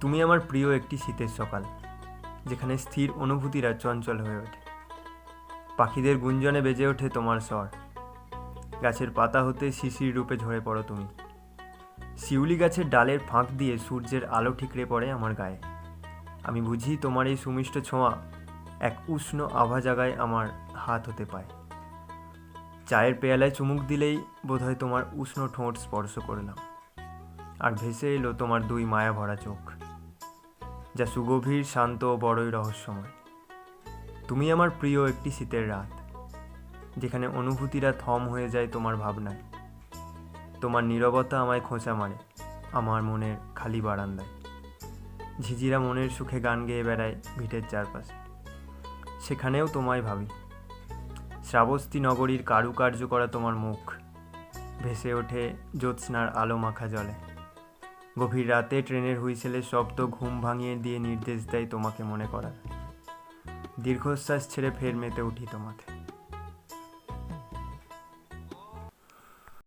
তুমি আমার প্রিয় একটি শীতের সকাল, যেখানে স্থির অনুভূতিরা চঞ্চল হয়ে ওঠে। পাখিদের গুঞ্জনে বেজে ওঠে তোমার স্বর, গাছের পাতা হতে শিশির রূপে ঝরে পড়ো তুমি। শিউলি গাছের ডালের ফাঁক দিয়ে সূর্যের আলো ঠিকরে পড়ে আমার গায়ে। আমি বুঝি তোমার এই সুমিষ্ট ছোঁয়া এক উষ্ণ আভা জাগায় আমার হাত হতে পায়। চায়ের পেয়ালায় চুমুক দিলেই বোধহয় তোমার উষ্ণ ঠোঁট স্পর্শ করলাম, আর ভেসে এলো তোমার দুই মায়া ভরা চোখ, যা সুগভীর, শান্ত ও বড়ই রহস্যময়। তুমি আমার প্রিয় একটি শীতের রাত, যেখানে অনুভূতিরা থম হয়ে যায় তোমার ভাবনায়। তোমার নীরবতা আমায় খোঁচা মারে আমার মনের খালি বারান্দায়। ঝিঝিরা মনের সুখে গান গেয়ে বেড়ায় ভিটের চারপাশে, সেখানেও তোমায় ভাবি। শ্রাবস্তি নগরীর কারুকার্য করা তোমার মুখ ভেসে ওঠে জ্যোৎস্নার আলো মাখা জলে। গভীর রাতে ট্রেনের হুইসেলের শব্দ ঘুম ভাঙিয়ে দিয়ে নির্দেশ দেয় তোমাকে মনে করার। দীর্ঘশ্বাস ছেড়ে ফের মেতে উঠি তোমাতে।